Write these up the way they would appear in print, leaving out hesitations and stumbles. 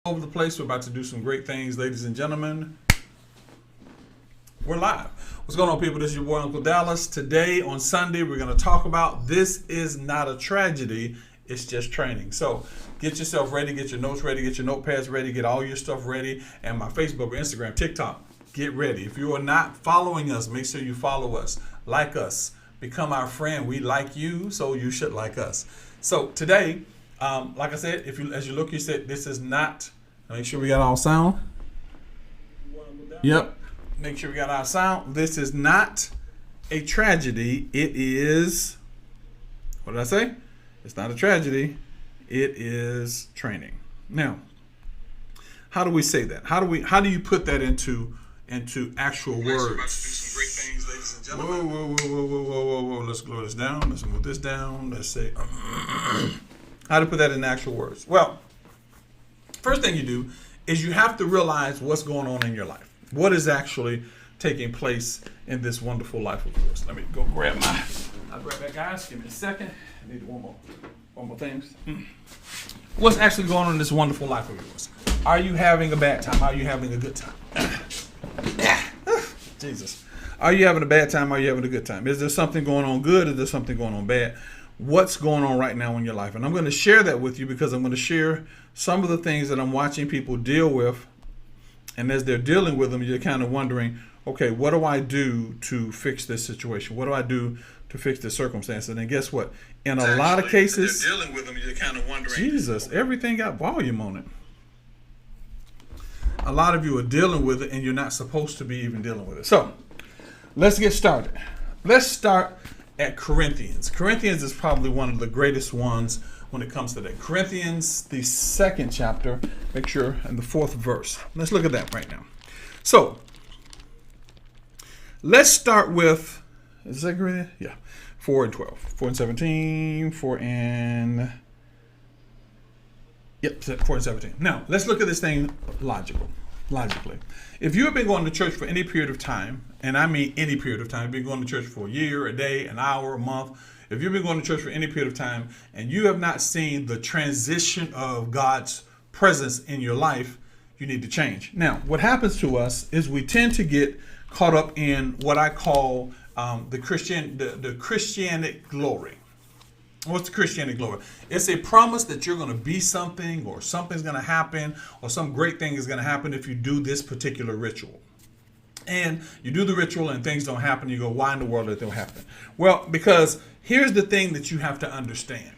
over the place. We're about to do some great things, ladies and gentlemen. We're live. What's going on, people? This is your boy, Uncle Dallas. Today, on Sunday, we're going to talk about this is not a tragedy. It's just training. So get yourself ready. Get your notes ready. Get your notepads ready. Get all your stuff ready. And my Facebook, Instagram, TikTok, get ready. If you are not following us, make sure you follow us. Like us. Become our friend. We like you, so you should like us. So today, like I said, as you look, you said this is not. Make sure we got our sound. Yep. Make sure we got our sound. This is not a tragedy. It is. What did I say? It's not a tragedy. It is training. Now, how do we say that? How do you put that into actual words? We're about to do some great things, ladies and gentlemen. Whoa. Let's slow this down. Let's move this down. Let's say how to put that in actual words. Well, first thing you do is you have to realize what's going on in your life. What is actually taking place in this wonderful life of yours? Let me go grab I'll grab that, guys. Give me a second. I need one more thing. What's actually going on in this wonderful life of yours? Are you having a bad time? Are you having a good time? Jesus. Are you having a bad time? Are you having a good time? Is there something going on good? Is there something going on bad? What's going on right now in your life? And I'm going to share that with you because I'm going to share some of the things that I'm watching people deal with. And as they're dealing with them, you're kind of wondering, okay, what do I do to fix this situation? What do I do to fix this circumstance? And then guess what? In a lot of cases, they're dealing with them, you're kind of wondering, Jesus, everything got volume on it. A lot of you are dealing with it and you're not supposed to be even dealing with it. So let's get started. Let's start at Corinthians. Corinthians is probably one of the greatest ones when it comes to that. Corinthians, the 2nd chapter, make sure, and the 4th verse. Let's look at that right now. So, let's start with, is that Corinthians? Yeah, 4 and 12. 4 and 17, 4 and 17. Now, let's look at this thing logically. If you have been going to church for any period of time, and I mean any period of time, you've been going to church for a year, a day, an hour, a month, if you've been going to church for any period of time and you have not seen the transition of God's presence in your life, you need to change. Now, what happens to us is we tend to get caught up in what I call the Christianic glory. What's the Christianic glory? It's a promise that you're going to be something, or something's going to happen, or some great thing is going to happen if you do this particular ritual. And you do the ritual and things don't happen. You go, why in the world did it don't happen? Well, because here's the thing that you have to understand.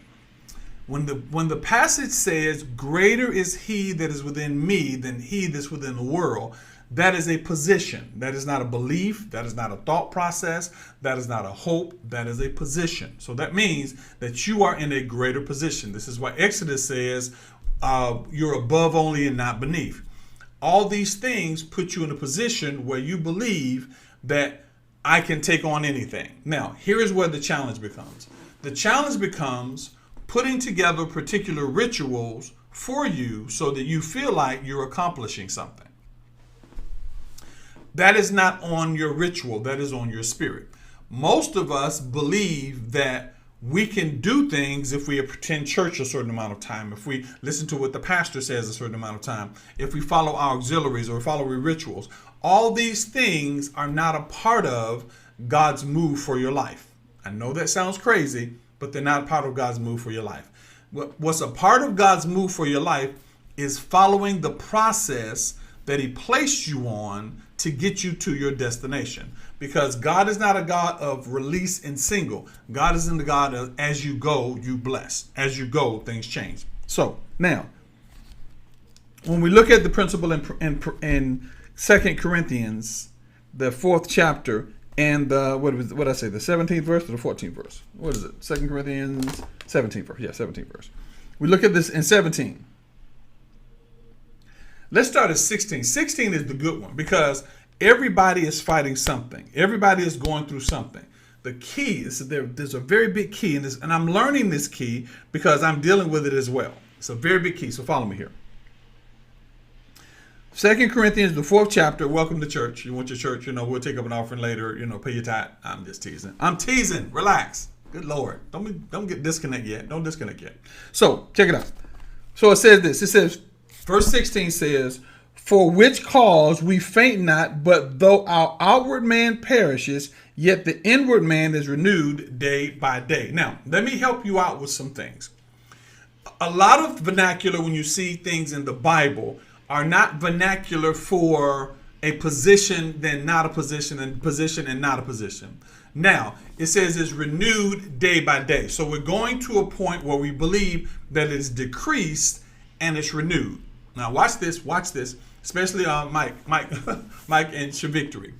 When the passage says, greater is he that is within me than he that's within the world, that is a position. That is not a belief. That is not a thought process. That is not a hope. That is a position. So that means that you are in a greater position. This is why Exodus says you're above only and not beneath. All these things put you in a position where you believe that I can take on anything. Now, here is where the challenge becomes. The challenge becomes putting together particular rituals for you so that you feel like you're accomplishing something. That is not on your ritual. That is on your spirit. Most of us believe that we can do things if we attend church a certain amount of time, if we listen to what the pastor says a certain amount of time, if we follow our auxiliaries or follow rituals. All these things are not a part of God's move for your life. I know that sounds crazy, but they're not a part of God's move for your life. What's a part of God's move for your life is following the process that he placed you on to get you to your destination. Because God is not a God of release and single. God is in the God of as you go, you bless. As you go, things change. So now, when we look at the principle in 2 Corinthians, the 4th chapter, and what did I say, the 17th verse or the 14th verse? What is it? 2 Corinthians 17th verse. Yeah, 17th verse. We look at this in 17. Let's start at 16. 16 is the good one because everybody is fighting something. Everybody is going through something. The key is that there's a very big key in this, and I'm learning this key because I'm dealing with it as well. It's a very big key, so follow me here. 2 Corinthians, the 4th chapter, welcome to church. You want your church, we'll take up an offering later, pay your tithe. I'm just teasing. I'm teasing. Relax. Good Lord. Don't get disconnect yet. Don't disconnect yet. So, check it out. So it says this. It says, Verse 16 says, for which cause we faint not, but though our outward man perishes, yet the inward man is renewed day by day. Now, let me help you out with some things. A lot of vernacular when you see things in the Bible are not vernacular for a position, then not a position, and not a position. Now, it says it's renewed day by day. So we're going to a point where we believe that it's decreased and it's renewed. Now, watch this, especially Mike and Shavictory.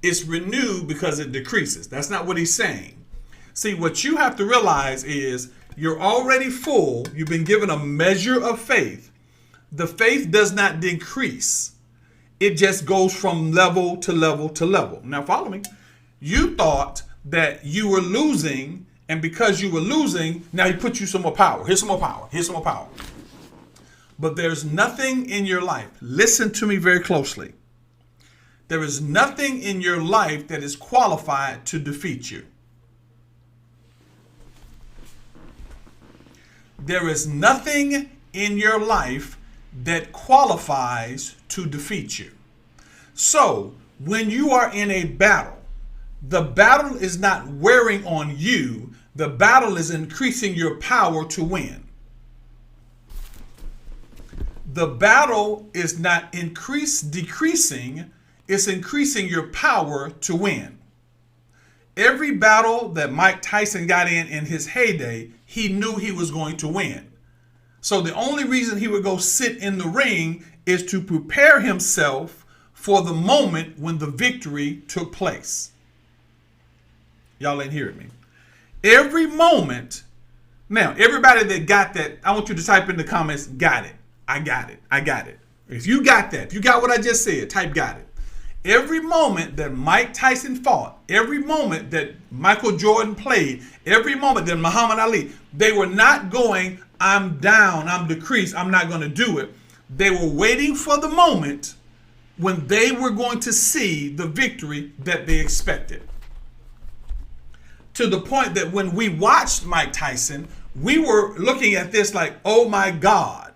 It's renewed because it decreases. That's not what he's saying. See, what you have to realize is you're already full. You've been given a measure of faith. The faith does not decrease. It just goes from level to level to level. Now, follow me. You thought that you were losing, and because you were losing, now he put you some more power. Here's some more power. Here's some more power. But there's nothing in your life. Listen to me very closely. There is nothing in your life that is qualified to defeat you. There is nothing in your life that qualifies to defeat you. So, when you are in a battle, the battle is not wearing on you. The battle is increasing your power to win. The battle is not decreasing. It's increasing your power to win. Every battle that Mike Tyson got in his heyday, he knew he was going to win. So the only reason he would go sit in the ring is to prepare himself for the moment when the victory took place. Y'all ain't hearing me. Every moment. Now, everybody that got that, I want you to type in the comments, got it. I got it. I got it. If you got that, if you got what I just said, type got it. Every moment that Mike Tyson fought, every moment that Michael Jordan played, every moment that Muhammad Ali, they were not going, I'm down, I'm decreased, I'm not going to do it. They were waiting for the moment when they were going to see the victory that they expected. To the point that when we watched Mike Tyson, we were looking at this like, oh my God,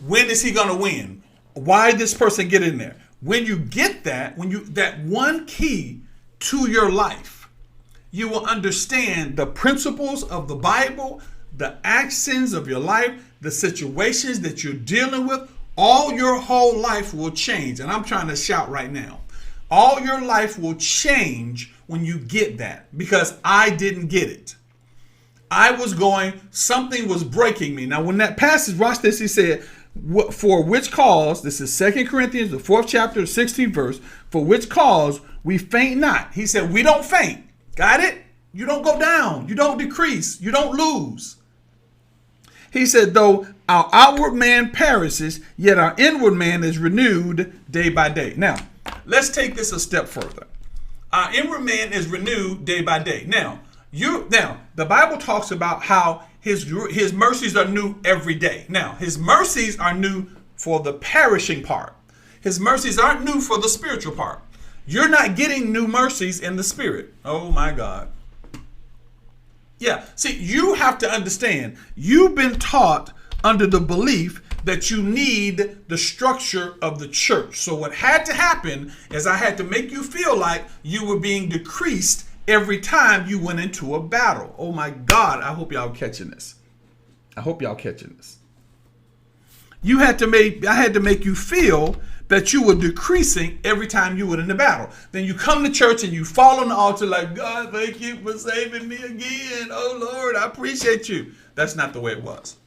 when is he going to win? Why did this person get in there? When you get that, that one key to your life, you will understand the principles of the Bible, the actions of your life, the situations that you're dealing with. All your whole life will change. And I'm trying to shout right now. All your life will change when you get that, because I didn't get it. I was going, something was breaking me. Now, when that passage, watch this, he said, for which cause, this is 2 Corinthians, the 4th chapter, 16th verse, for which cause we faint not. He said, we don't faint. Got it? You don't go down. You don't decrease. You don't lose. He said, though our outward man perishes, yet our inward man is renewed day by day. Now, let's take this a step further. Our inward man is renewed day by day. Now, the Bible talks about how his mercies are new every day. Now, his mercies are new for the perishing part. His mercies aren't new for the spiritual part. You're not getting new mercies in the spirit. Oh my God. Yeah, see, you have to understand, you've been taught under the belief that you need the structure of the church. So what had to happen is I had to make you feel like you were being decreased every time you went into a battle. Oh my God, I hope y'all catching this. I hope y'all catching this. I had to make you feel that you were decreasing every time you were in the battle. Then you come to church and you fall on the altar like, God, thank you for saving me again. Oh Lord, I appreciate you. That's not the way it was.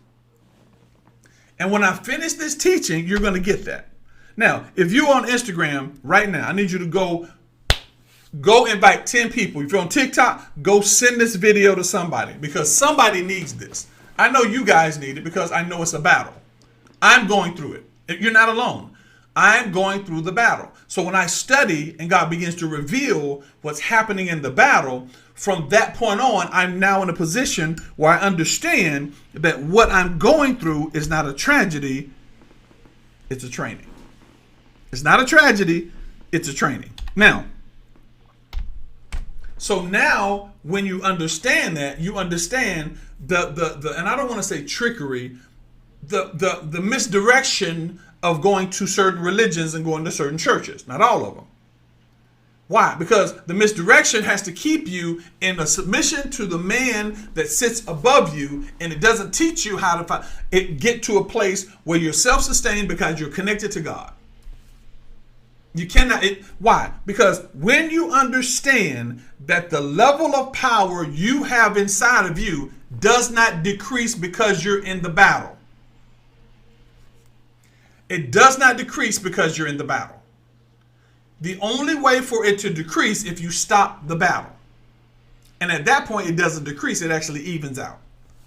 And when I finish this teaching, you're going to get that. Now, if you're on Instagram right now, I need you to go invite 10 people. If you're on TikTok, go send this video to somebody, because somebody needs this. I know you guys need it because I know it's a battle. I'm going through it. You're not alone. I'm going through the battle. So when I study and God begins to reveal what's happening in the battle, from that point on, I'm now in a position where I understand that what I'm going through is not a tragedy, it's a training. It's not a tragedy, it's a training. Now, so now when you understand that, you understand the and I don't want to say trickery, the misdirection of going to certain religions and going to certain churches. Not all of them. Why? Because the misdirection has to keep you in a submission to the man that sits above you, and it doesn't teach you how to get to a place where you're self-sustained because you're connected to God. You cannot. Why? Because when you understand that the level of power you have inside of you does not decrease because you're in the battle. It does not decrease because you're in the battle. The only way for it to decrease if you stop the battle. And at that point, it doesn't decrease. It actually evens out.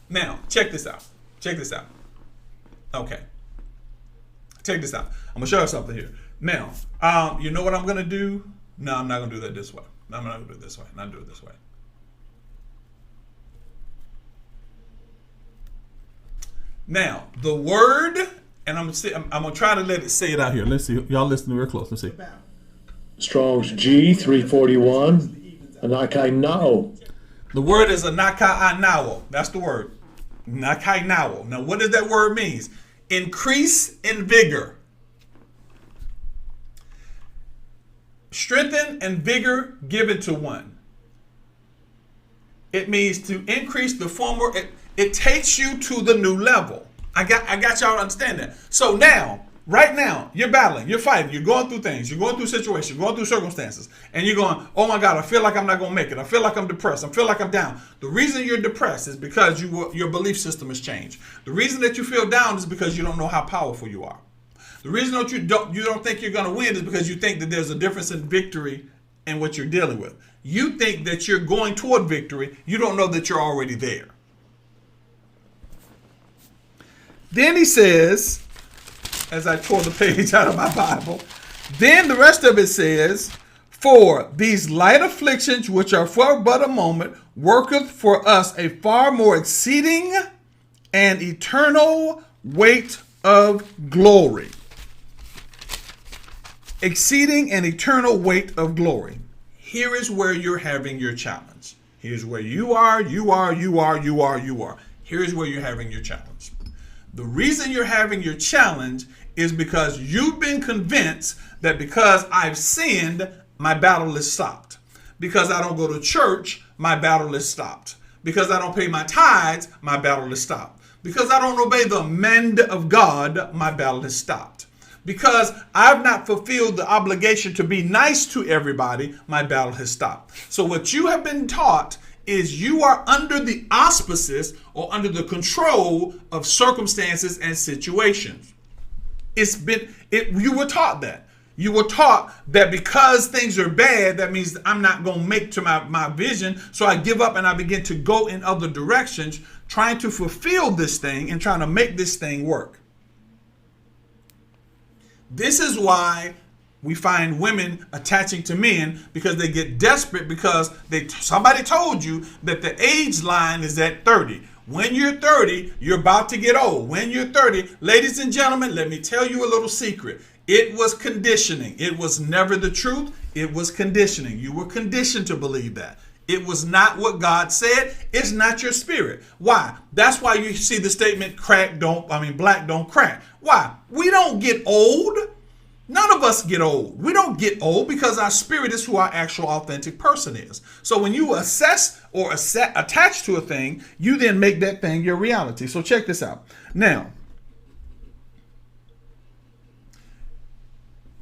Now, check this out. Check this out. Okay. Check this out. I'm going to show you something here. Now, you know what I'm going to do? No, I'm not going to do that this way. No, I'm not going to do it this way. Not do it this way. Now, the word, and I'm going to try to let it say it out here. Let's see. Y'all listen real close. Let's see. Strong's G 341. Anakainao. The word is anakainao. That's the word. Anakainao. Now, what does that word mean? Increase in vigor. Strengthen and vigor given to one. It means to increase the former. It takes you to the new level. I got y'all to understand that. So now, right now, you're battling, you're fighting, you're going through things, you're going through situations, you're going through circumstances, and you're going, oh my God, I feel like I'm not going to make it. I feel like I'm depressed. I feel like I'm down. The reason you're depressed is because your belief system has changed. The reason that you feel down is because you don't know how powerful you are. The reason that you don't think you're going to win is because you think that there's a difference in victory and what you're dealing with. You think that you're going toward victory. You don't know that you're already there. Then he says, as I tore the page out of my Bible, then the rest of it says, for these light afflictions, which are for but a moment, worketh for us a far more exceeding and eternal weight of glory. Exceeding and eternal weight of glory. Here is where you're having your challenge. Here's where you are. Here's where you're having your challenge. The reason you're having your challenge is because you've been convinced that because I've sinned, my battle is stopped. Because I don't go to church, my battle is stopped. Because I don't pay my tithes, my battle is stopped. Because I don't obey the command of God, my battle is stopped. Because I've not fulfilled the obligation to be nice to everybody, my battle has stopped. So what you have been taught is you are under the auspices or under the control of circumstances and situations. You were taught that. You were taught that because things are bad, that means I'm not going to make to my vision. So I give up and I begin to go in other directions, trying to fulfill this thing and trying to make this thing work. This is why we find women attaching to men, because they get desperate because somebody told you that the age line is at 30. When you're 30, you're about to get old. When you're 30, ladies and gentlemen, let me tell you a little secret. It was conditioning. It was never the truth. It was conditioning. You were conditioned to believe that. It was not what God said. It's not your spirit. Why? That's why you see the statement, black don't crack. Why? We don't get old. None of us get old. We don't get old because our spirit is who our actual authentic person is. So when you assess or attach to a thing, you then make that thing your reality. So check this out. Now,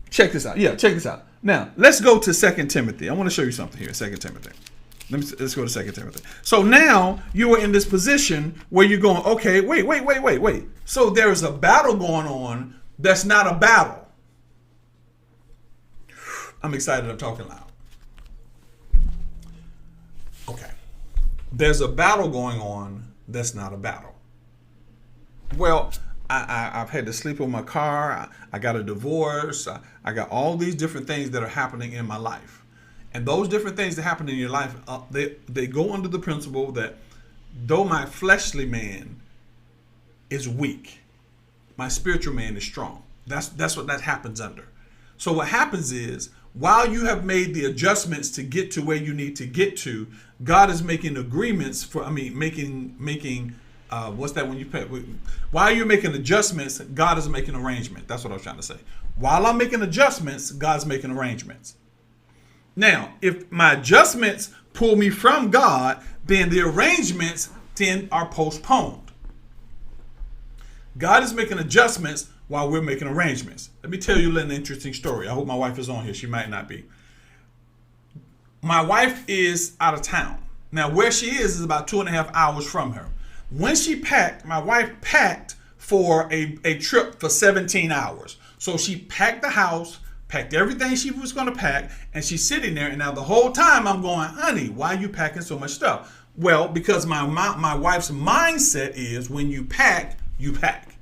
check this out. Yeah, check this out. Now, let's go to 2 Timothy. I want to show you something here, 2 Timothy. Let's go to 2 Timothy. So now you are in this position where you're going, okay, wait. So there's a battle going on that's not a battle. I'm excited. I'm talking loud. Okay. There's a battle going on that's not a battle. Well, I've had to sleep in my car. I got a divorce. I got all these different things that are happening in my life. And those different things that happen in your life, they go under the principle that though my fleshly man is weak, my spiritual man is strong. That's what that happens under. So what happens is, while you have made the adjustments to get to where you need to get to, God is making agreements making what's that when you pay? While you're making adjustments, God is making arrangements. That's what I was trying to say. While I'm making adjustments, God's making arrangements. Now, if my adjustments pull me from God, then the arrangements then are postponed. God is making adjustments while we're making arrangements. Let me tell you an interesting story. I hope my wife is on here. She might not be. My wife is out of town. Now, where she is about 2.5 hours from her. When she packed, my wife packed for a trip for 17 hours. So she packed the house, packed everything she was going to pack, and she's sitting there. And now the whole time I'm going, honey, why are you packing so much stuff? Well, because my wife's mindset is when you pack, you pack.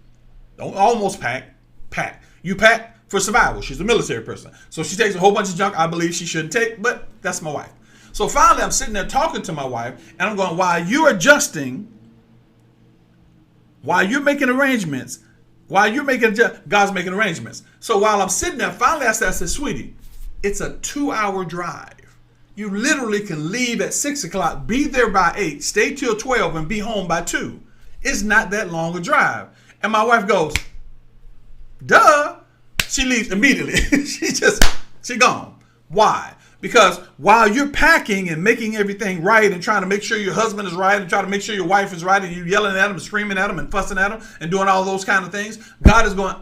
Don't almost pack, pack. You pack for survival. She's a military person. So she takes a whole bunch of junk I believe she shouldn't take, but that's my wife. So finally I'm sitting there talking to my wife, and I'm going, while you're adjusting, while you're making arrangements, God's making arrangements. So while I'm sitting there, finally I said, sweetie, it's a 2-hour drive. You literally can leave at 6 o'clock, be there by 8, stay till 12, and be home by 2. It's not that long a drive. And my wife goes, duh. She leaves immediately. she gone. Why? Because while you're packing and making everything right and trying to make sure your husband is right and trying to make sure your wife is right and you yelling at them and screaming at them and fussing at them and doing all those kind of things, God is going,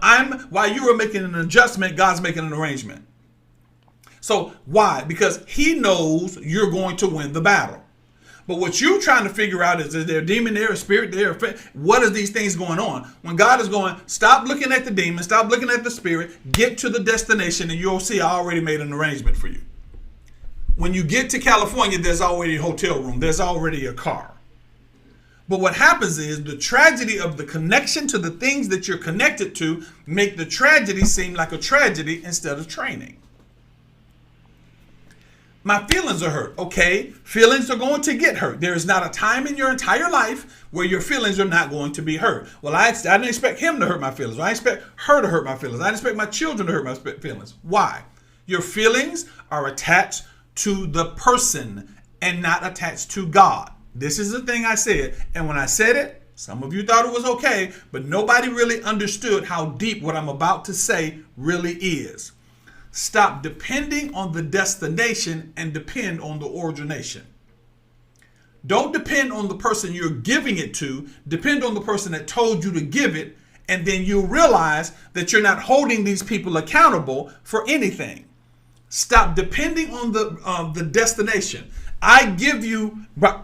while you are making an adjustment, God's making an arrangement. So why? Because he knows you're going to win the battle. But what you're trying to figure out is there a demon there, a spirit there? What are these things going on? When God is going, stop looking at the demon, stop looking at the spirit, get to the destination, and you'll see I already made an arrangement for you. When you get to California, there's already a hotel room. There's already a car. But what happens is the tragedy of the connection to the things that you're connected to make the tragedy seem like a tragedy instead of training. My feelings are hurt. Okay, feelings are going to get hurt. There is not a time in your entire life where your feelings are not going to be hurt. Well, I didn't expect him to hurt my feelings. I expect her to hurt my feelings. I didn't expect my children to hurt my feelings. Why? Your feelings are attached to the person and not attached to God. This is the thing I said. And when I said it, some of you thought it was okay, but nobody really understood how deep what I'm about to say really is. Stop depending on the destination and depend on the origination. Don't depend on the person you're giving it to. Depend on the person that told you to give it, and then you'll realize that you're not holding these people accountable for anything. Stop depending on the destination. I do a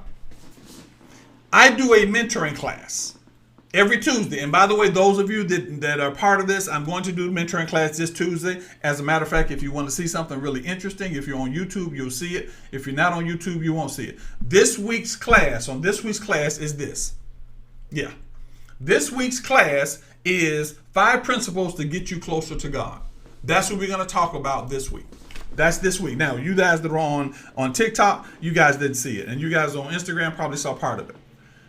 mentoring class every Tuesday. And by the way, those of you that are part of this, I'm going to do mentoring class this Tuesday. As a matter of fact, if you want to see something really interesting, if you're on YouTube, you'll see it. If you're not on YouTube, you won't see it. This week's class is this. Yeah. This week's class is 5 principles to get you closer to God. That's what we're going to talk about this week. That's this week. Now, you guys that are on TikTok, you guys didn't see it. And you guys on Instagram probably saw part of it.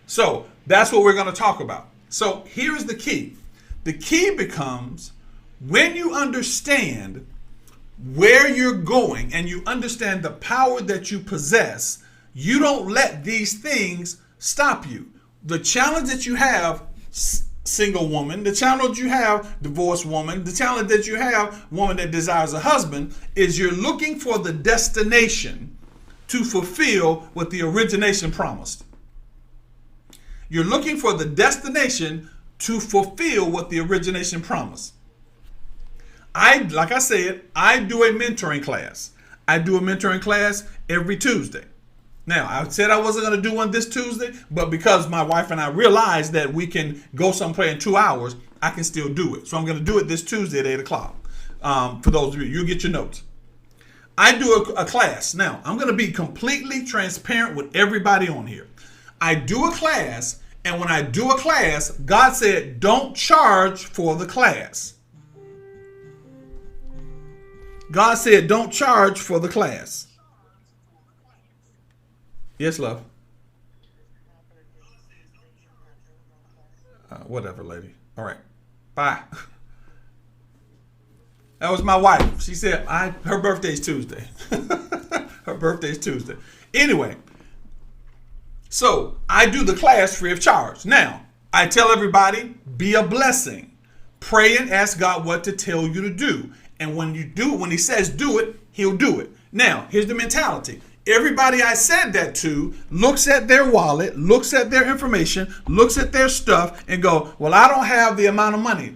So that's what we're going to talk about. So here's the key. The key becomes when you understand where you're going and you understand the power that you possess, you don't let these things stop you. The challenge that you have, single woman, the challenge you have, divorced woman, the challenge that you have, woman that desires a husband, is you're looking for the destination to fulfill what the origination promised. You're looking for the destination to fulfill what the origination promised. Like I said, I do a mentoring class. I do a mentoring class every Tuesday. Now, I said I wasn't going to do one this Tuesday, but because my wife and I realized that we can go someplace in 2 hours, I can still do it. So I'm going to do it this Tuesday at 8 o'clock. For those of you, you'll get your notes. I do a class. Now, I'm going to be completely transparent with everybody on here. I do a class, and when I do a class, God said, don't charge for the class. God said, don't charge for the class. Yes, love. Whatever, lady. All right. Bye. That was my wife. She said, her birthday's Tuesday. Her birthday's Tuesday. Anyway. So I do the class free of charge. Now, I tell everybody, be a blessing. Pray and ask God what to tell you to do. And when you do, when he says do it, he'll do it. Now, here's the mentality. Everybody I said that to looks at their wallet, looks at their information, looks at their stuff and go, well, I don't have the amount of money.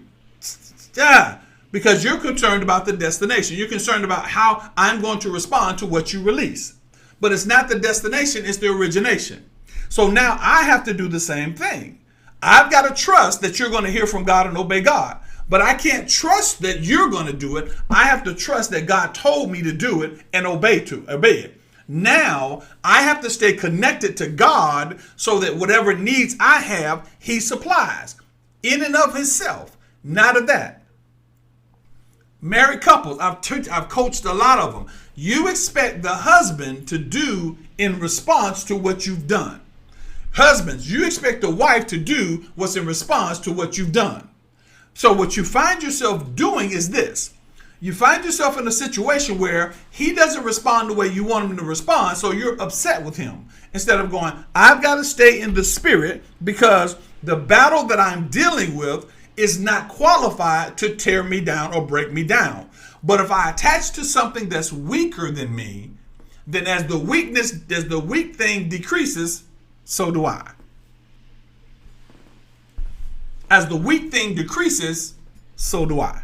Yeah, because you're concerned about the destination. You're concerned about how I'm going to respond to what you release. But it's not the destination, it's the origination. So now I have to do the same thing. I've got to trust that you're going to hear from God and obey God. But I can't trust that you're going to do it. I have to trust that God told me to do it and obey it. Now I have to stay connected to God so that whatever needs I have, he supplies in and of himself, not of that. Married couples, I've coached a lot of them. You expect the husband to do in response to what you've done. Husbands, you expect the wife to do what's in response to what you've done. So what you find yourself doing is this. You find yourself in a situation where he doesn't respond the way you want him to respond, so you're upset with him. Instead of going, I've got to stay in the spirit because the battle that I'm dealing with is not qualified to tear me down or break me down. But if I attach to something that's weaker than me, then as the weak thing decreases, so do I. As the weak thing decreases, so do I.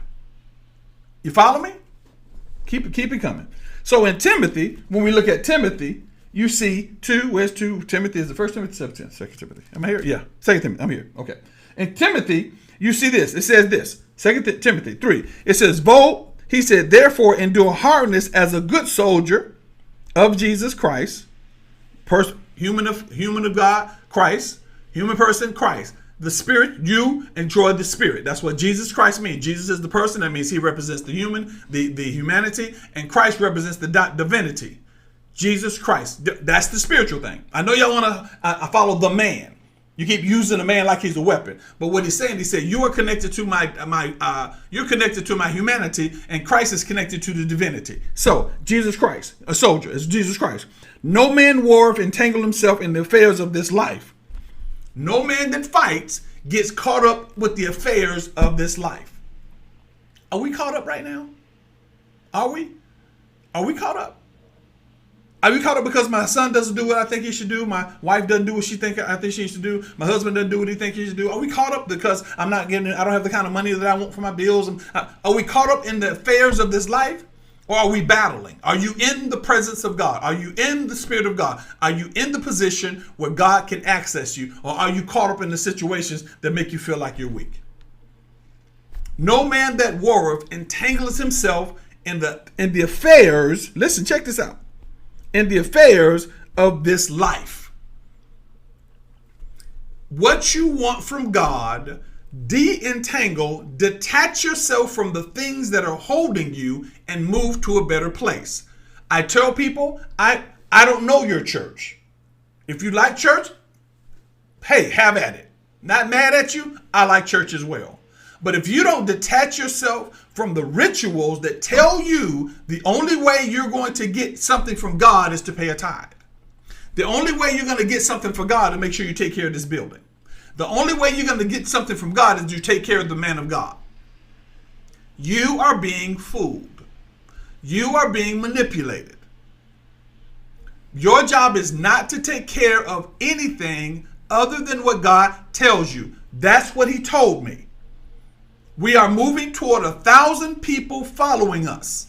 You follow me? Keep it coming. So in Timothy, when we look at Timothy, you see two. Where's two? Timothy is the first Timothy, 17, second Timothy. Am I here? Yeah. Second Timothy. I'm here. Okay. In Timothy, you see this. It says this. Second Timothy 3. It says, he said, therefore endure hardness as a good soldier of Jesus Christ. Human of God, Christ. Human person, Christ. The spirit, you enjoy the spirit. That's what Jesus Christ means. Jesus is the person. That means he represents the human, the humanity, and Christ represents the divinity. Jesus Christ. That's the spiritual thing. I know y'all want to follow the man. You keep using the man like he's a weapon. But what he's saying, he said, you are connected to you're connected to my humanity, and Christ is connected to the divinity. So Jesus Christ, a soldier, is Jesus Christ. No man warreth entangle himself in the affairs of this life. No man that fights gets caught up with the affairs of this life. Are we caught up right now? Are we? Are we caught up? Are we caught up because my son doesn't do what I think he should do? My wife doesn't do what I think she should do. My husband doesn't do what he thinks he should do. Are we caught up because I don't have the kind of money that I want for my bills? Are we caught up in the affairs of this life? Or are we battling? Are you in the presence of God? Are you in the Spirit of God? Are you in the position where God can access you? Or are you caught up in the situations that make you feel like you're weak? No man that warreth entangles himself in the affairs, listen, check this out, in the affairs of this life. What you want from God, de-entangle, detach yourself from the things that are holding you and move to a better place. I tell people, I don't know your church. If you like church, hey, have at it. Not mad at you. I like church as well. But if you don't detach yourself from the rituals that tell you the only way you're going to get something from God is to pay a tithe. The only way you're going to get something from God is make sure you take care of this building. The only way you're going to get something from God is you take care of the man of God. You are being fooled. You are being manipulated. Your job is not to take care of anything other than what God tells you. That's what he told me. We are moving toward 1,000 people following us.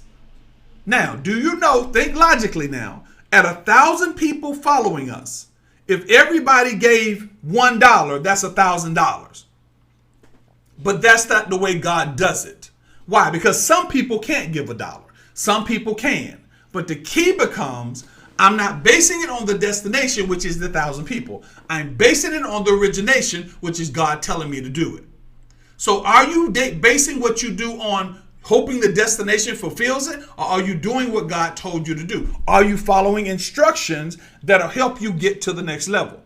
Now, do you know, think logically now, at 1,000 people following us, if everybody gave $1, that's $1,000. But that's not the way God does it. Why? Because some people can't give $1. Some people can. But the key becomes, I'm not basing it on the destination, which is the 1,000 people. I'm basing it on the origination, which is God telling me to do it. So are you basing what you do on hoping the destination fulfills it, or are you doing what God told you to do? Are you following instructions that'll help you get to the next level?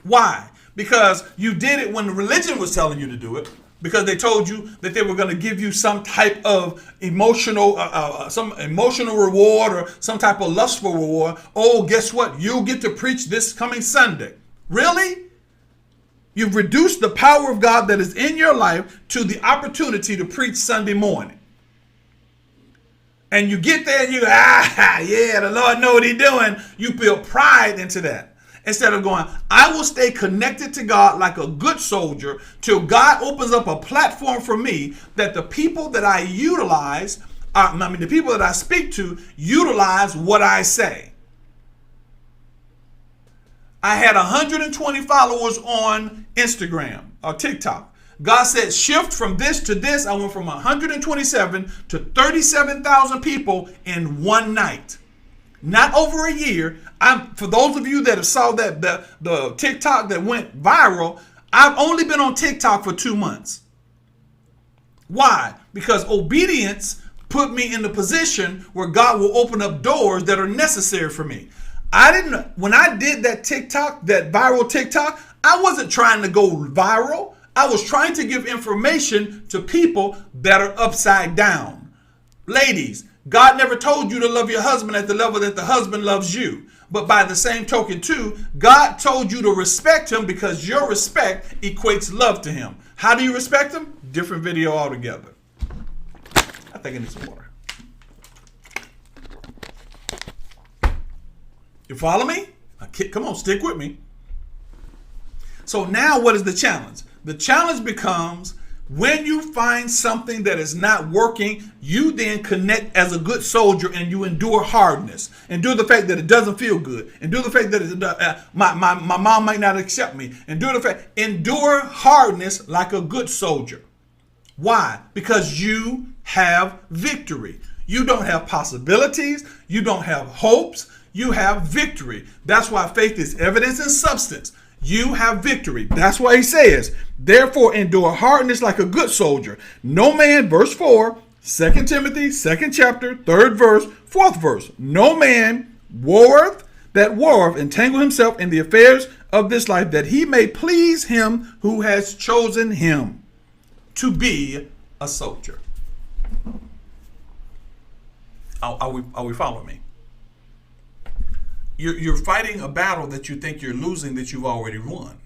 Why? Because you did it when the religion was telling you to do it, because they told you that they were going to give you some type of emotional reward or some type of lustful reward. Oh, guess what? You'll get to preach this coming Sunday. Really? You've reduced the power of God that is in your life to the opportunity to preach Sunday morning. And you get there and you go, yeah, the Lord know what he's doing. You build pride into that. Instead of going, I will stay connected to God like a good soldier till God opens up a platform for me that the people that I utilize, the people that I speak to utilize what I say. I had 120 followers on Instagram or TikTok. God said, shift from this to this. I went from 127 to 37,000 people in one night. Not over a year. For those of you that have saw that the TikTok that went viral, I've only been on TikTok for 2 months. Why? Because obedience put me in the position where God will open up doors that are necessary for me. When I did that TikTok, that viral TikTok, I wasn't trying to go viral. I was trying to give information to people that are upside down. Ladies, God never told you to love your husband at the level that the husband loves you. But by the same token too, God told you to respect him because your respect equates love to him. How do you respect him? Different video altogether. I think I need some water. You follow me? Come on, stick with me. So now what is the challenge? The challenge becomes when you find something that is not working, you then connect as a good soldier and you endure hardness. Endure the fact that it doesn't feel good. Endure the fact that my mom might not accept me. Endure hardness like a good soldier. Why? Because you have victory. You don't have possibilities. You don't have hopes. You have victory. That's why faith is evidence and substance. You have victory. That's why he says, therefore endure hardness like a good soldier. No man, verse 4, 2 Timothy, 2nd chapter, 3rd verse, 4th verse. No man warreth entangle himself in the affairs of this life, that he may please him who has chosen him to be a soldier. Are we following me? You're fighting a battle that you think you're losing that you've already won.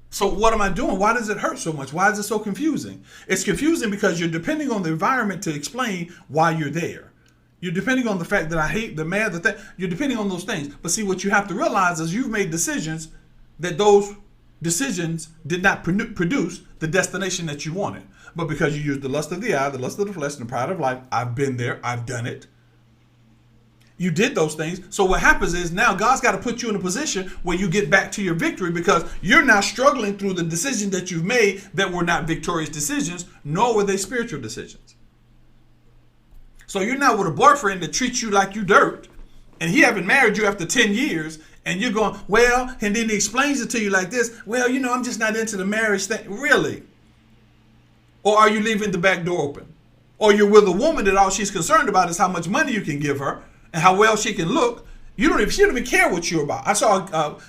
So what am I doing? Why does it hurt so much? Why is it so confusing? It's confusing because you're depending on the environment to explain why you're there. You're depending on the fact that I hate, the mad, you're depending on those things. But see, what you have to realize is you've made decisions that those decisions did not produce the destination that you wanted. But because you used the lust of the eye, the lust of the flesh, and the pride of life, I've been there, I've done it. You did those things. So what happens is now God's got to put you in a position where you get back to your victory because you're now struggling through the decisions that you've made that were not victorious decisions, nor were they spiritual decisions. So you're now with a boyfriend that treats you like you dirt, and he haven't married you after 10 years, and you're going, well, and then he explains it to you like this, well, I'm just not into the marriage thing. Really? Or are you leaving the back door open? Or you're with a woman that all she's concerned about is how much money you can give her, and how well she can look. She don't even care what you're about. I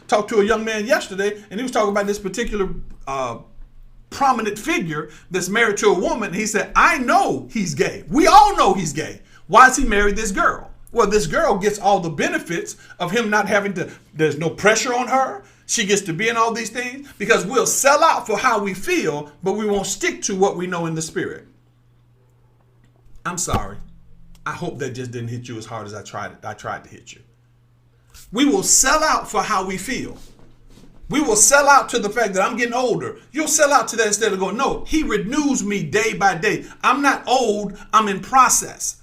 talked to a young man yesterday, and he was talking about this particular prominent figure that's married to a woman. And he said, I know he's gay. We all know he's gay. Why is he married this girl? Well, this girl gets all the benefits of him not having to, there's no pressure on her. She gets to be in all these things because we'll sell out for how we feel, but we won't stick to what we know in the spirit. I'm sorry. I hope that just didn't hit you as hard as I tried to hit you. We will sell out for how we feel. We will sell out to the fact that I'm getting older. You'll sell out to that instead of going, no, he renews me day by day. I'm not old, I'm in process.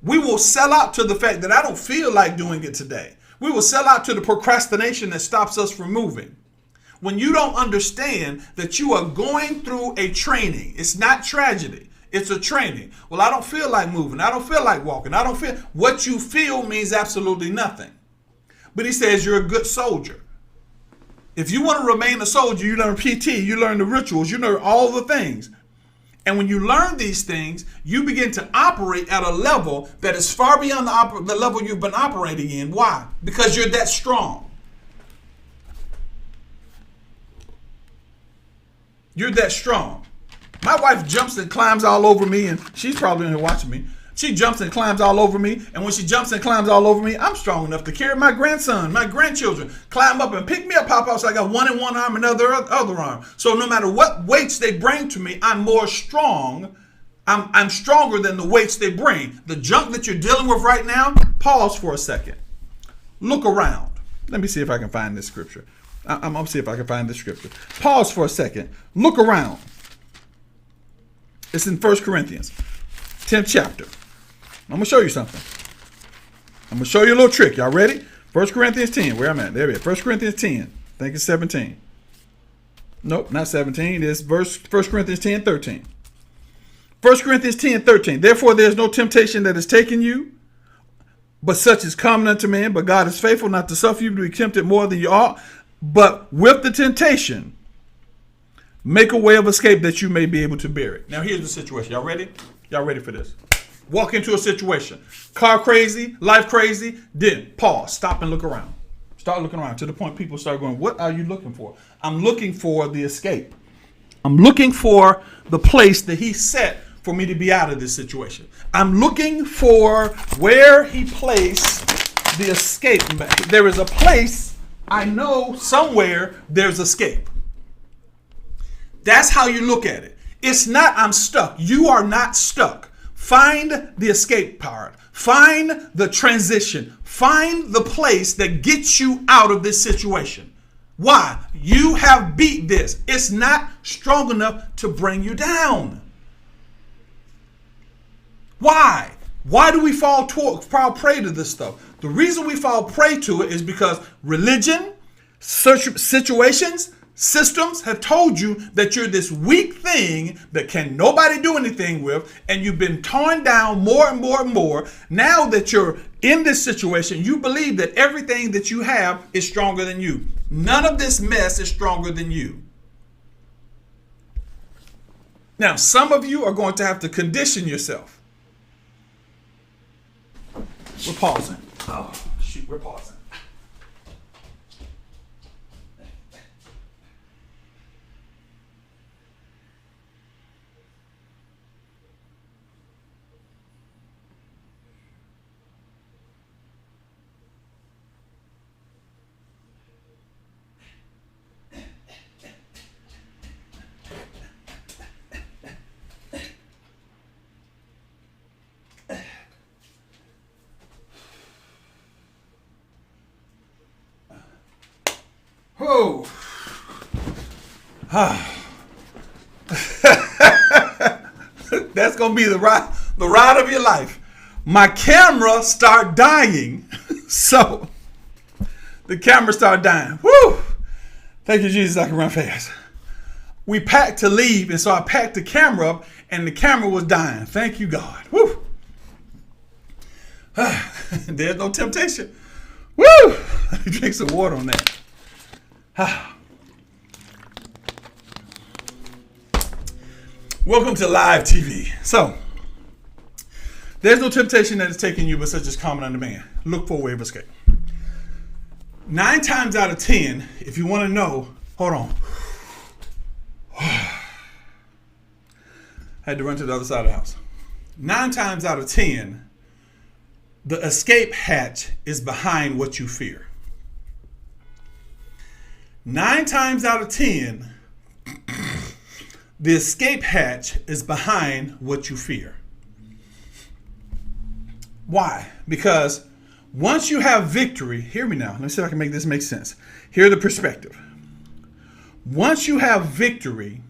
We will sell out to the fact that I don't feel like doing it today. We will sell out to the procrastination that stops us from moving. When you don't understand that you are going through a training, it's not tragedy. It's a training. Well, I don't feel like moving. I don't feel like walking. What you feel means absolutely nothing. But he says you're a good soldier. If you want to remain a soldier, you learn PT, you learn the rituals, you learn all the things. And when you learn these things, you begin to operate at a level that is far beyond the level you've been operating in. Why? Because you're that strong. You're that strong. My wife jumps and climbs all over me, and she's probably in here watching me. She jumps and climbs all over me. And when she jumps and climbs all over me, I'm strong enough to carry my grandson, my grandchildren, climb up and pick me up, pop out. So I got one in one arm and other arm. So no matter what weights they bring to me, I'm more strong. I'm stronger than the weights they bring. The junk that you're dealing with right now, pause for a second. Look around. Let me see if I can find this scripture. I'm going to see if I can find this scripture. Pause for a second. Look around. It's in 1 Corinthians, 10th chapter. I'm going to show you something. I'm going to show you a little trick. Y'all ready? 1 Corinthians 10. Where I'm at. There it is. 1 Corinthians 10. I think it's 17. Nope, not 17. It's 1 Corinthians 10, 13. 1 Corinthians 10, 13. Therefore, there is no temptation that is taken you, but such is common unto man. But God is faithful not to suffer you to be tempted more than you ought. But with the temptation, make a way of escape that you may be able to bear it. Now, here's the situation. Y'all ready? Y'all ready for this? Walk into a situation. Car crazy, life crazy. Then pause. Stop and look around. Start looking around to the point people start going, what are you looking for? I'm looking for the escape. I'm looking for the place that he set for me to be out of this situation. I'm looking for where he placed the escape. There is a place, I know somewhere there's escape. That's how you look at it. It's not I'm stuck. You are not stuck. Find the escape part. Find the transition. Find the place that gets you out of this situation. Why? You have beat this. It's not strong enough to bring you down. Why? Why do we fall prey to this stuff? The reason we fall prey to it is because religion, situations, systems have told you that you're this weak thing that can nobody do anything with, and you've been torn down more and more and more. Now that you're in this situation, you believe that everything that you have is stronger than you. None of this mess is stronger than you. Now, some of you are going to have to condition yourself. We're pausing. Oh, shoot, we're pausing. Oh. That's going to be the ride of your life. My camera start dying. So the camera start dying. Woo! Thank you, Jesus, I can run fast. We packed to leave, and so I packed the camera up, and the camera was dying. Thank you, God. Woo! There's no temptation. Woo! Let me drink some water on that. Welcome to live TV. So, there's no temptation that is taking you, but such as common unto man. Look for a way of escape. 9 times out of 10, if you want to know, hold on. I had to run to the other side of the house. 9 times out of 10, the escape hatch is behind what you fear. 9 times out of 10, the escape hatch is behind what you fear. Why? Because once you have victory, hear me now. Let me see if I can make this make sense. Hear the perspective. Once you have victory,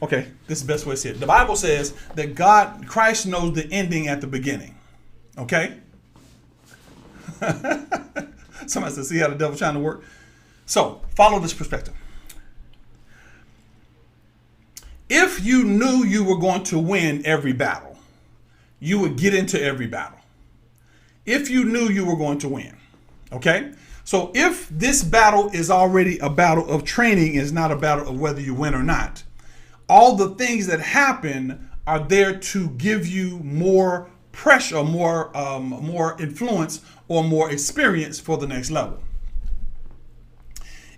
okay, this is the best way to see it. The Bible says that Christ knows the ending at the beginning. Okay? Somebody said, see how the devil's trying to work? So, follow this perspective. If you knew you were going to win every battle, you would get into every battle. If you knew you were going to win, okay? So if this battle is already a battle of training, is not a battle of whether you win or not, all the things that happen are there to give you more pressure, more influence, or more experience for the next level.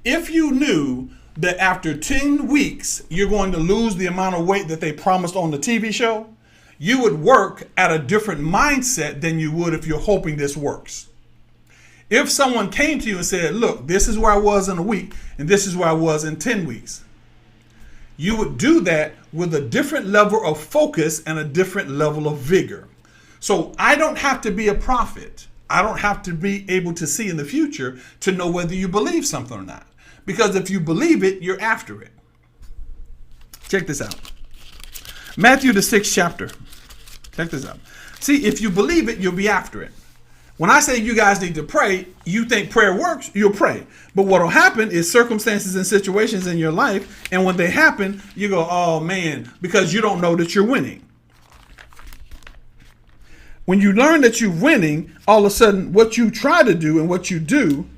If you knew that after 10 weeks, you're going to lose the amount of weight that they promised on the TV show, you would work at a different mindset than you would if you're hoping this works. If someone came to you and said, look, this is where I was in a week and this is where I was in 10 weeks, you would do that with a different level of focus and a different level of vigor. So I don't have to be a prophet. I don't have to be able to see in the future to know whether you believe something or not. Because if you believe it, you're after it. Check this out. Matthew, the 6th chapter. Check this out. See, if you believe it, you'll be after it. When I say you guys need to pray, you think prayer works, you'll pray. But what will happen is circumstances and situations in your life, and when they happen, you go, oh man, because you don't know that you're winning. When you learn that you're winning, all of a sudden, what you try to do and what you do,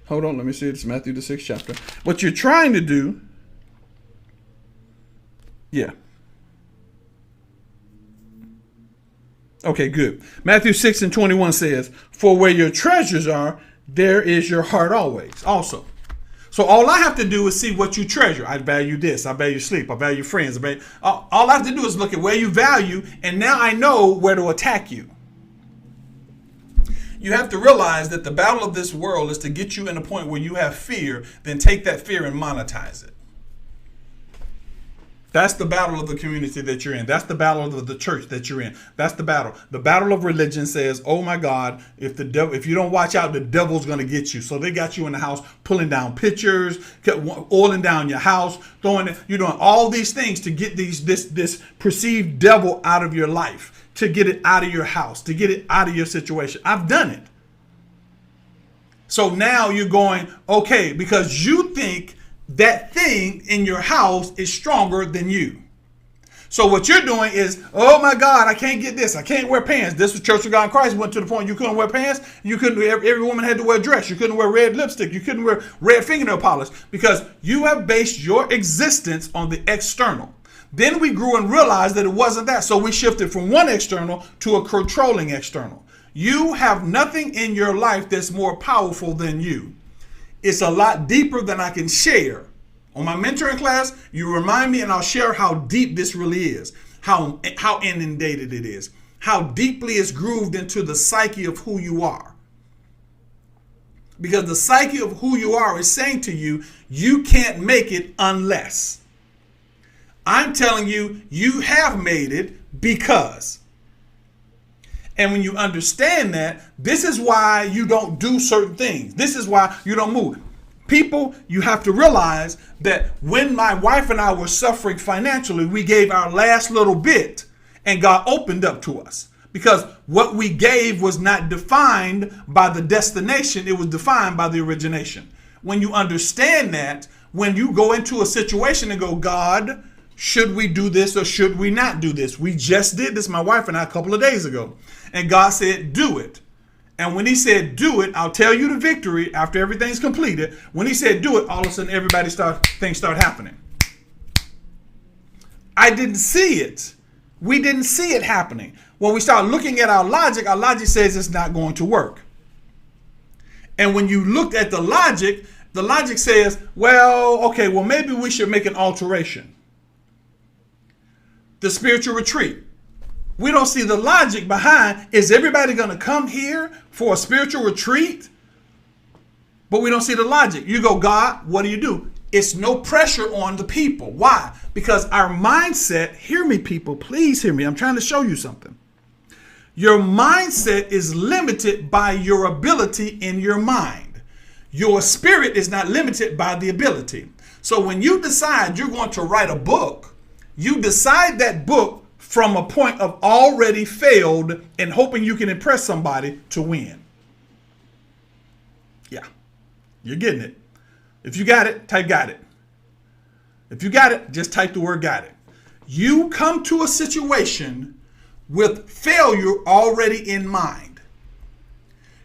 hold on, let me see, it's Matthew the 6th chapter. What you're trying to do, yeah. Okay, good. Matthew 6:21 says, for where your treasures are, there is your heart always. Also. So all I have to do is see what you treasure. I value this. I value sleep. I value friends. All I have to do is look at where you value, and now I know where to attack you. You have to realize that the battle of this world is to get you in a point where you have fear, then take that fear and monetize it. That's the battle of the community that you're in. That's the battle of the church that you're in. That's the battle. The battle of religion says, oh my God, if you don't watch out, the devil's going to get you. So they got you in the house, pulling down pictures, oiling down your house, you're doing all these things to get this perceived devil out of your life, to get it out of your house, to get it out of your situation. I've done it. So now you're going, okay, because you think that thing in your house is stronger than you. So what you're doing is, oh my God, I can't get this. I can't wear pants. This was Church of God in Christ went to the point you couldn't wear pants. You couldn't. Every woman had to wear a dress. You couldn't wear red lipstick. You couldn't wear red fingernail polish because you have based your existence on the external. Then we grew and realized that it wasn't that. So we shifted from one external to a controlling external. You have nothing in your life that's more powerful than you. It's a lot deeper than I can share. On my mentoring class, you remind me and I'll share how deep this really is, how inundated it is, how deeply it's grooved into the psyche of who you are. Because the psyche of who you are is saying to you, you can't make it unless. I'm telling you, you have made it because. And when you understand that, this is why you don't do certain things. This is why you don't move. People, you have to realize that when my wife and I were suffering financially, we gave our last little bit and God opened up to us. Because what we gave was not defined by the destination, it was defined by the origination. When you understand that, when you go into a situation and go, God, should we do this or should we not do this? We just did this, my wife and I, a couple of days ago. And God said, do it. And when he said, do it, I'll tell you the victory after everything's completed. When he said, do it, all of a sudden, things start happening. I didn't see it. We didn't see it happening. When we start looking at our logic says it's not going to work. And when you looked at the logic says, well, okay, well, maybe we should make an alteration. The spiritual retreat. We don't see the logic behind, is everybody going to come here for a spiritual retreat? But we don't see the logic. You go, God, what do? It's no pressure on the people. Why? Because our mindset, hear me people, please hear me. I'm trying to show you something. Your mindset is limited by your ability in your mind. Your spirit is not limited by the ability. So when you decide you're going to write a book, you decide that book from a point of already failed and hoping you can impress somebody to win. Yeah, you're getting it. If you got it, type got it. If you got it, just type the word got it. You come to a situation with failure already in mind.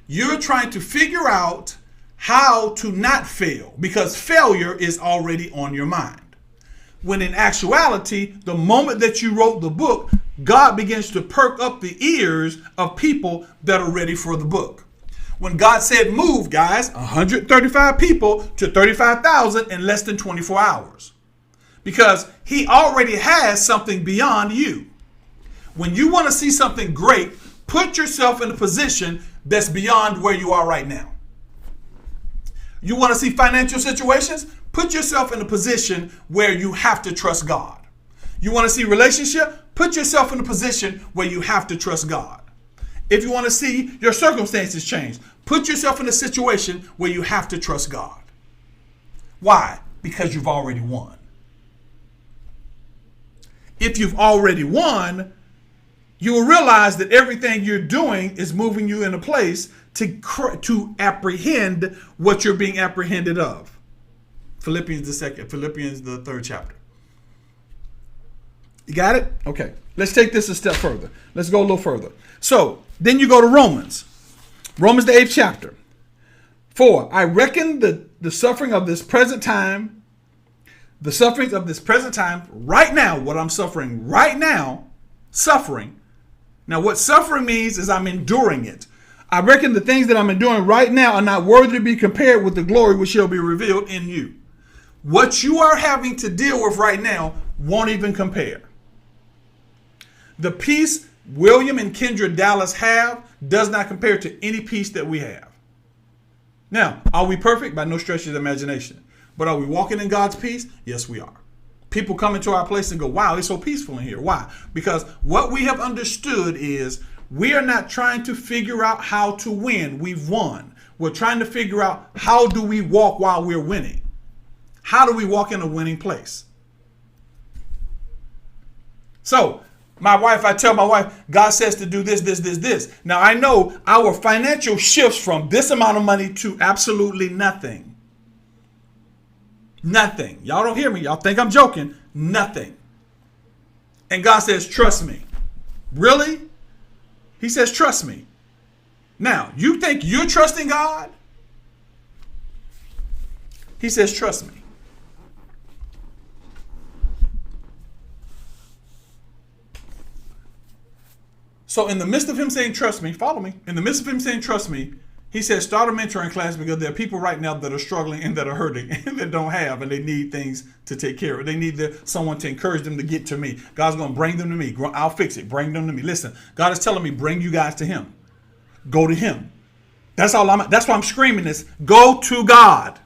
You're trying to figure out how to not fail because failure is already on your mind. When in actuality, the moment that you wrote the book, God begins to perk up the ears of people that are ready for the book. When God said move, guys, 135 people to 35,000 in less than 24 hours. Because he already has something beyond you. When you want to see something great, put yourself in a position that's beyond where you are right now. You want to see financial situations? Put yourself in a position where you have to trust God. You want to see relationship? Put yourself in a position where you have to trust God. If you want to see your circumstances change, put yourself in a situation where you have to trust God. Why? Because you've already won. If you've already won, you will realize that everything you're doing is moving you in a place to apprehend what you're being apprehended of. Philippians the third chapter. You got it? Okay. Let's take this a step further. Let's go a little further. So then you go to Romans. Romans the 8th chapter. For I reckon the suffering of this present time, the sufferings of this present time, right now, what I'm suffering right now, suffering. Now what suffering means is I'm enduring it. I reckon the things that I'm enduring right now are not worthy to be compared with the glory which shall be revealed in you. What you are having to deal with right now won't even compare. The peace William and Kendra Dallas have does not compare to any peace that we have. Now, are we perfect? By no stretch of the imagination. But are we walking in God's peace? Yes, we are. People come into our place and go, wow, it's so peaceful in here. Why? Because what we have understood is we are not trying to figure out how to win. We've won. We're trying to figure out how do we walk while we're winning. How do we walk in a winning place? So, I tell my wife, God says to do this. Now, I know our financial shifts from this amount of money to absolutely nothing. Nothing. Y'all don't hear me. Y'all think I'm joking. Nothing. And God says, trust me. Really? He says, trust me. Now, you think you're trusting God? He says, trust me. So in the midst of him saying, trust me, follow me. In the midst of him saying, trust me, he says, start a mentoring class because there are people right now that are struggling and that are hurting and that don't have, and they need things to take care of. They need someone to encourage them to get to me. God's going to bring them to me. I'll fix it. Bring them to me. Listen, God is telling me, bring you guys to him. Go to him. That's why I'm screaming this. Go to God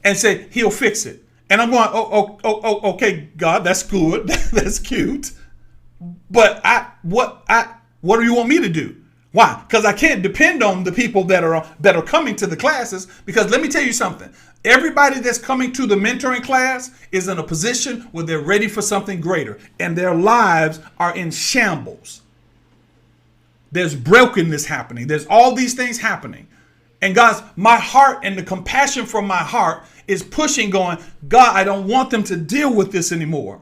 and say, he'll fix it. And I'm going, okay, God, that's good. That's cute. But what do you want me to do? Why? Because I can't depend on the people that are coming to the classes. Because let me tell you something. Everybody that's coming to the mentoring class is in a position where they're ready for something greater. And their lives are in shambles. There's brokenness happening. There's all these things happening. And God's, my heart and the compassion from my heart is pushing, going, God, I don't want them to deal with this anymore.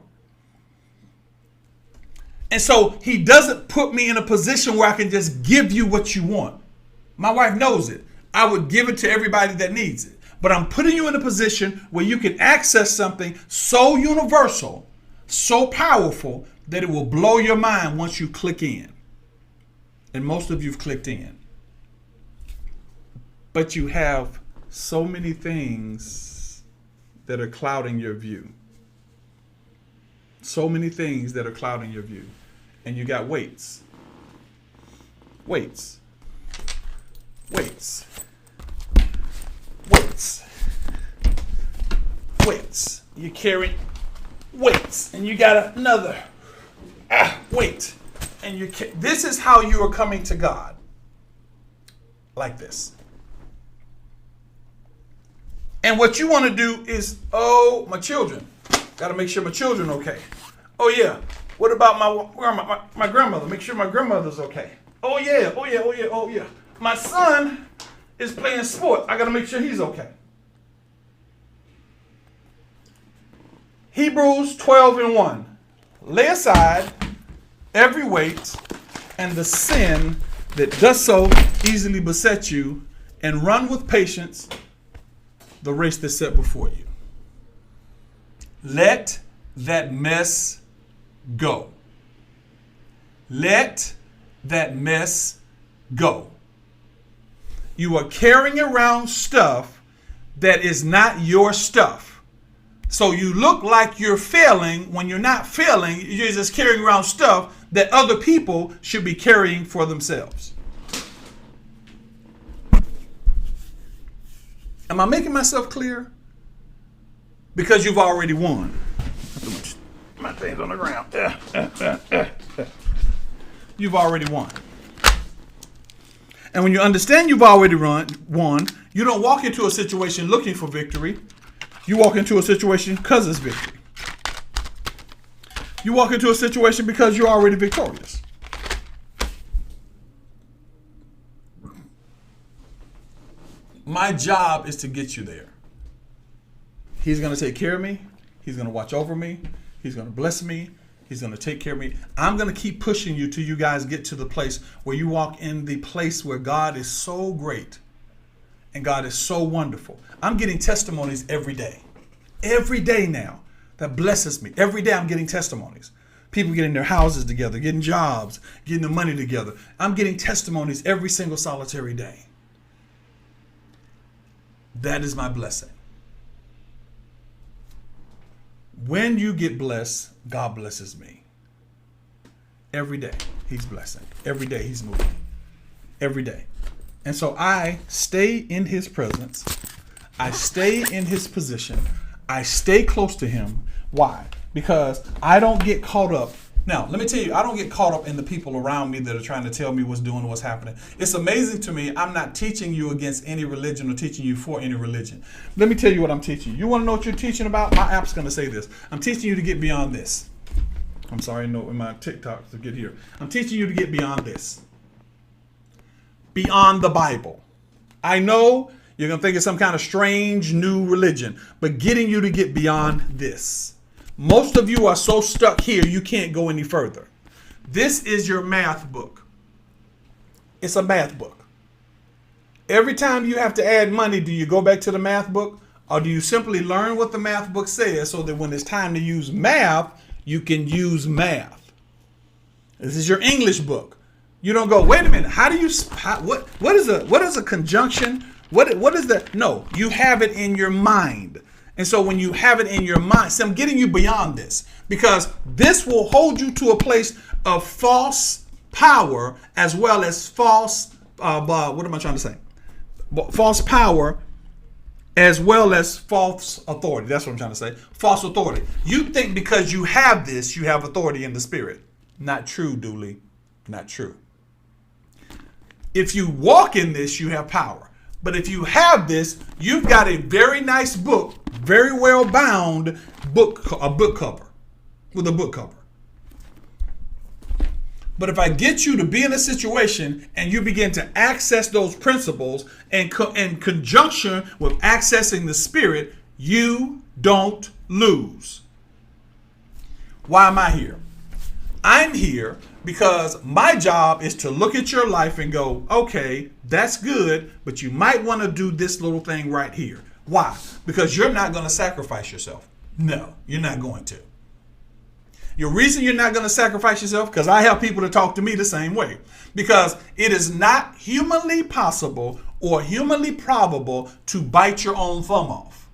And so he doesn't put me in a position where I can just give you what you want. My wife knows it. I would give it to everybody that needs it. But I'm putting you in a position where you can access something so universal, so powerful, that it will blow your mind once you click in. And most of you've clicked in. But you have so many things that are clouding your view. So many things that are clouding your view. And you got weights. Weights. Weights. Weights. Weights. You carry weights. And you got another weight. And this is how you are coming to God. Like this. And what you want to do is, my children. Got to make sure my children are okay. Oh, yeah. What about my grandmother? Make sure my grandmother's okay. Oh, yeah. My son is playing sport. I got to make sure he's okay. Hebrews 12:1. Lay aside every weight and the sin that does so easily beset you, and run with patience the race that's set before you. Let that mess go. Let that mess go. You are carrying around stuff that is not your stuff. So you look like you're failing when you're not failing. You're just carrying around stuff that other people should be carrying for themselves. Am I making myself clear? Because you've already won. My thing's on the ground. You've already won. And when you understand you've already won, you don't walk into a situation looking for victory. You walk into a situation because it's victory. You walk into a situation because you're already victorious. My job is to get you there. He's going to take care of me. He's going to watch over me. He's going to bless me. He's going to take care of me. I'm going to keep pushing you till you guys get to the place where you walk in the place where God is so great and God is so wonderful. I'm getting testimonies every day. Every day now. That blesses me. Every day I'm getting testimonies. People getting their houses together, getting jobs, getting the money together. I'm getting testimonies every single solitary day. That is my blessing. When you get blessed, God blesses me. Every day, he's blessing. Every day, he's moving. Every day. And so I stay in his presence. I stay in his position. I stay close to him. Why? Because I don't get caught up. Now, let me tell you, I don't get caught up in the people around me that are trying to tell me what's doing, what's happening. It's amazing to me. I'm not teaching you against any religion or teaching you for any religion. Let me tell you what I'm teaching you. You want to know what you're teaching about? My app's going to say this. I'm teaching you to get beyond this. I'm sorry, no, in my TikTok to get here. I'm teaching you to get beyond this. Beyond the Bible. I know you're going to think it's some kind of strange new religion, but getting you to get beyond this. Most of you are so stuck here, you can't go any further. This is your math book. It's a math book. Every time you have to add money, do you go back to the math book? Or do you simply learn what the math book says so that when it's time to use math, you can use math? This is your English book. You don't go, wait a minute, how do you, what is a conjunction? What is that? No, you have it in your mind. And so when you have it in your mind, see, I'm getting you beyond this because this will hold you to a place of false power as well as false, what am I trying to say? False power as well as false authority. That's what I'm trying to say. False authority. You think because you have this, you have authority in the spirit. Not true, Dooley. Not true. If you walk in this, you have power. But if you have this, you've got a very nice book, very well bound book, a book cover, with a book cover. But if I get you to be in a situation and you begin to access those principles in conjunction with accessing the spirit, you don't lose. Why am I here? I'm here because my job is to look at your life and go, okay, that's good, but you might want to do this little thing right here. Why? Because you're not going to sacrifice yourself. No, you're not going to. Your reason you're not going to sacrifice yourself, because I have people to talk to me the same way, because it is not humanly possible or humanly probable to bite your own thumb off.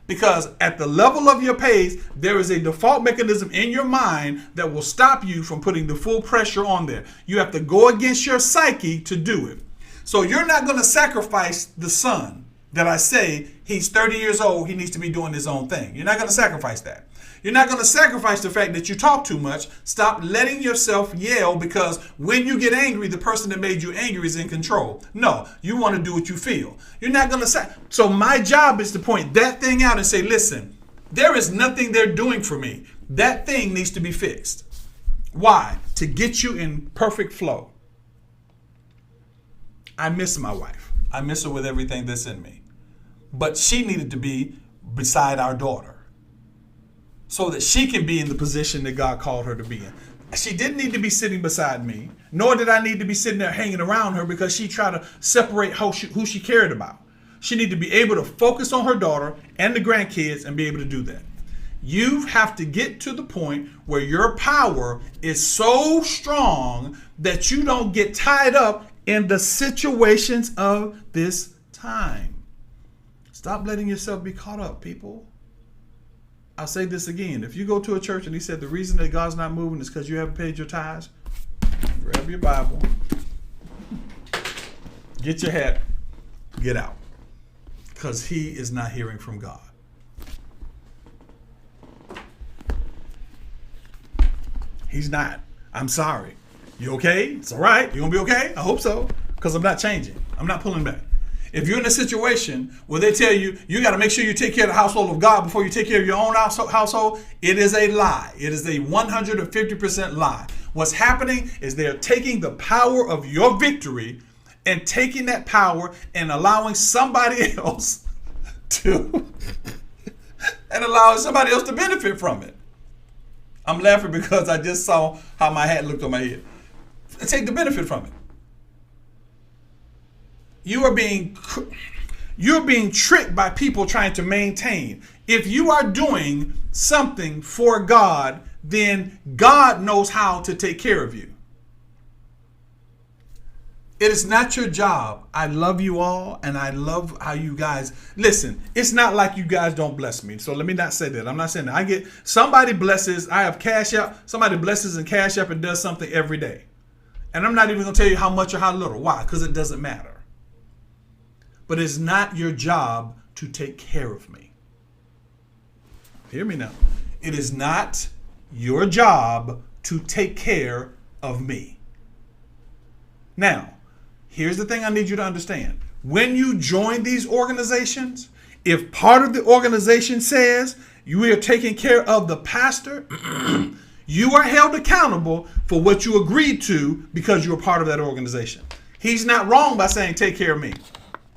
Because at the level of your pace, there is a default mechanism in your mind that will stop you from putting the full pressure on there. You have to go against your psyche to do it. So you're not going to sacrifice the son that I say he's 30 years old, he needs to be doing his own thing. You're not going to sacrifice that. You're not going to sacrifice the fact that you talk too much. Stop letting yourself yell because when you get angry, the person that made you angry is in control. No, you want to do what you feel. You're not going to say. So my job is to point that thing out and say, listen, there is nothing they're doing for me. That thing needs to be fixed. Why? To get you in perfect flow. I miss my wife. I miss her with everything that's in me. But she needed to be beside our daughter, so that she can be in the position that God called her to be in. She didn't need to be sitting beside me, nor did I need to be sitting there hanging around her because she tried to separate who she cared about. She needed to be able to focus on her daughter and the grandkids and be able to do that. You have to get to the point where your power is so strong that you don't get tied up in the situations of this time. Stop letting yourself be caught up, people. I'll say this again. If you go to a church and he said the reason that God's not moving is because you haven't paid your tithes, grab your Bible, get your hat, get out. Because he is not hearing from God. He's not. I'm sorry. You okay? It's all right. You gonna be okay? I hope so. Because I'm not changing. I'm not pulling back. If you're in a situation where they tell you, you got to make sure you take care of the household of God before you take care of your own household, it is a lie. It is a 150% lie. What's happening is they're taking the power of your victory and taking that power and allowing somebody else to benefit from it. I'm laughing because I just saw how my hat looked on my head. Take the benefit from it. You're being tricked by people trying to maintain. If you are doing something for God, then God knows how to take care of you. It is not your job. I love you all, and I love how you guys listen. It's not like you guys don't bless me. So let me not say that. I'm not saying that. I get somebody blesses. I have Cash App. Somebody blesses and Cash App and does something every day. And I'm not even going to tell you how much or how little. Why? Because it doesn't matter. But it's not your job to take care of me. Hear me now. It is not your job to take care of me. Now, here's the thing I need you to understand. When you join these organizations, if part of the organization says you are taking care of the pastor, you are held accountable for what you agreed to because you're part of that organization. He's not wrong by saying take care of me.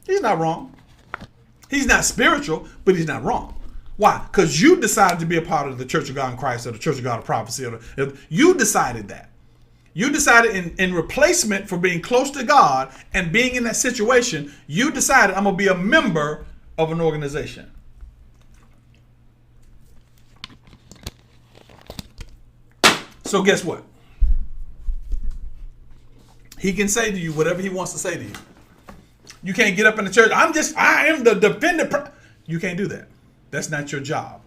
He's not wrong. He's not spiritual, but he's not wrong. Why? Because you decided to be a part of the Church of God in Christ or the Church of God of Prophecy. You decided that. You decided in replacement for being close to God and being in that situation, you decided I'm going to be a member of an organization. So guess what? He can say to you whatever he wants to say to you. You can't get up in the church. I am the defender. You can't do that. That's not your job.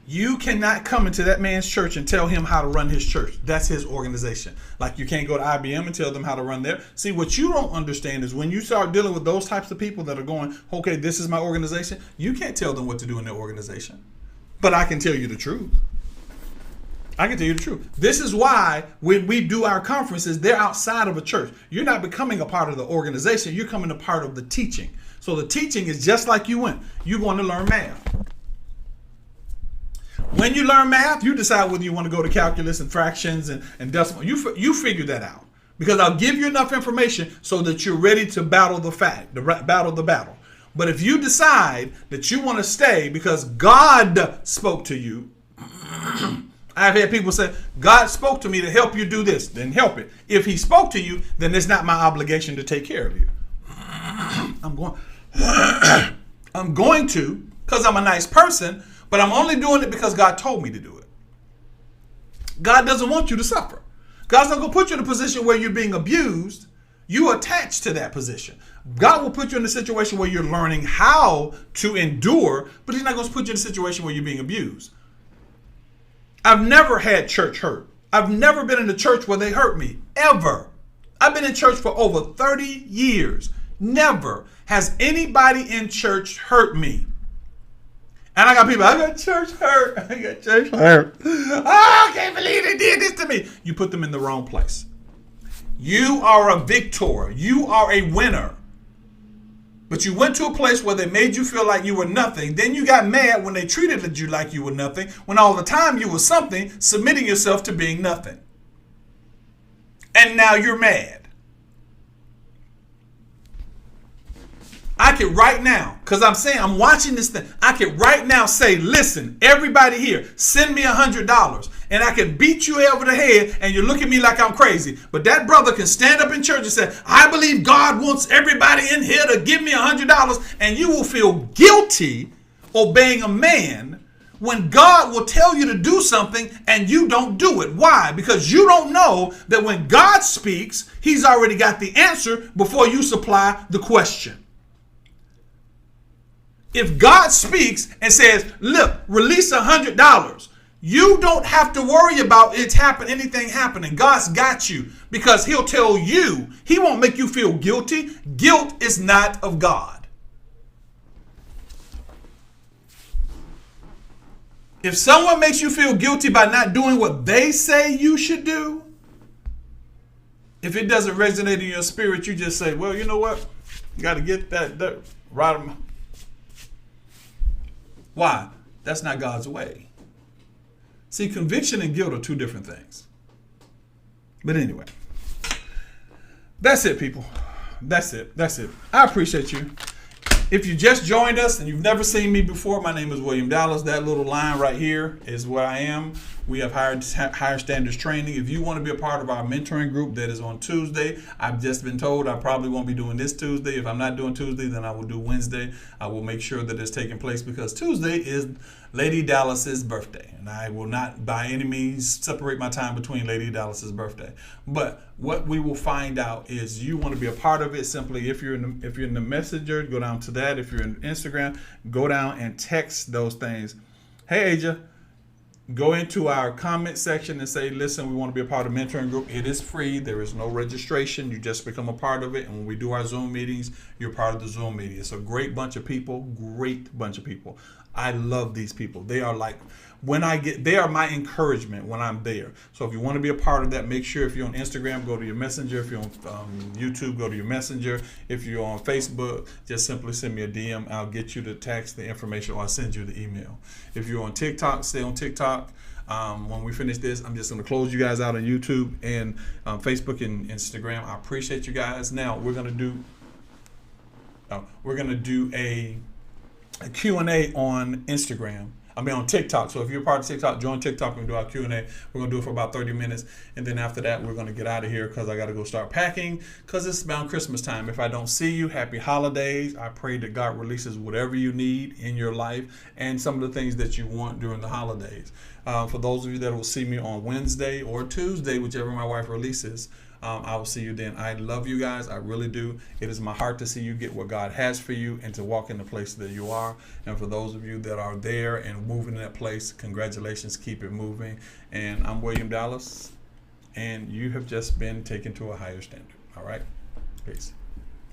You cannot come into that man's church and tell him how to run his church. That's his organization. Like you can't go to IBM and tell them how to run there. See, what you don't understand is when you start dealing with those types of people that are going, okay, this is my organization. You can't tell them what to do in their organization. But I can tell you the truth. I can tell you the truth. This is why when we do our conferences, they're outside of a church. You're not becoming a part of the organization. You're becoming a part of the teaching. So the teaching is just like you went. You're going to learn math. When you learn math, you decide whether you want to go to calculus and fractions and decimal. You figure that out. Because I'll give you enough information so that you're ready to battle the battle. But if you decide that you want to stay because God spoke to you, I've had people say, God spoke to me to help you do this. Then help it. If he spoke to you, then it's not my obligation to take care of you. I'm going to, because I'm a nice person, but I'm only doing it because God told me to do it. God doesn't want you to suffer. God's not going to put you in a position where you're being abused. You attach to that position. God will put you in a situation where you're learning how to endure, but he's not going to put you in a situation where you're being abused. I've never had church hurt. I've never been in a church where they hurt me, ever. I've been in church for over 30 years. Never has anybody in church hurt me. And I got people, I got church hurt. I got church hurt. Oh, I can't believe they did this to me. You put them in the wrong place. You are a victor. You are a winner. But you went to a place where they made you feel like you were nothing. Then you got mad when they treated you like you were nothing, when all the time you were something, submitting yourself to being nothing. And now you're mad. I could right now, because I'm watching this thing. I could right now say, listen, everybody here, send me $100. And I can beat you over the head and you look at me like I'm crazy. But that brother can stand up in church and say, I believe God wants everybody in here to give me $100. And you will feel guilty obeying a man when God will tell you to do something and you don't do it. Why? Because you don't know that when God speaks, he's already got the answer before you supply the question. If God speaks and says, look, release $100, you don't have to worry about anything happening. God's got you, because he'll tell you. He won't make you feel guilty. Guilt is not of God. If someone makes you feel guilty by not doing what they say you should do, if it doesn't resonate in your spirit, you just say, well, you know what? You got to get that right. Why? That's not God's way. See, conviction and guilt are two different things. But anyway, that's it, people. That's it. I appreciate you. If you just joined us and you've never seen me before, my name is William Dallas. That little line right here is where I am. We have higher standards training. If you want to be a part of our mentoring group that is on Tuesday, I've just been told I probably won't be doing this Tuesday. If I'm not doing Tuesday, then I will do Wednesday. I will make sure that it's taking place, because Tuesday is Lady Dallas's birthday, and I will not by any means separate my time between Lady Dallas's birthday. But what we will find out is you want to be a part of it. Simply, if you're in the messenger, go down to that. If you're in Instagram, go down and text those things. Hey, Aja. Go into our comment section and say, listen, we want to be a part of mentoring group. It is free. There is no registration. You just become a part of it. And when we do our Zoom meetings, you're part of the Zoom meeting. It's a great bunch of people. I love these people. They are like, they are my encouragement when I'm there. So if you want to be a part of that, make sure if you're on Instagram, go to your messenger. If you're on YouTube, go to your messenger. If you're on Facebook, just simply send me a DM. I'll get you the text, the information, or I'll send you the email. If you're on TikTok, stay on TikTok. When we finish this, I'm just going to close you guys out on YouTube and Facebook and Instagram. I appreciate you guys. Now we're going to do a Q&A on Instagram. On TikTok. So if you're part of TikTok, join TikTok and do our Q&A. We're going to do it for about 30 minutes. And then after that, we're going to get out of here, because I got to go start packing, because it's about Christmas time. If I don't see you, happy holidays. I pray that God releases whatever you need in your life and some of the things that you want during the holidays. For those of you that will see me on Wednesday or Tuesday, whichever my wife releases, I will see you then. I love you guys. I really do. It is my heart to see you get what God has for you and to walk in the place that you are. And for those of you that are there and moving in that place, congratulations. Keep it moving. And I'm William Dallas, and you have just been taken to a higher standard. All right? Peace.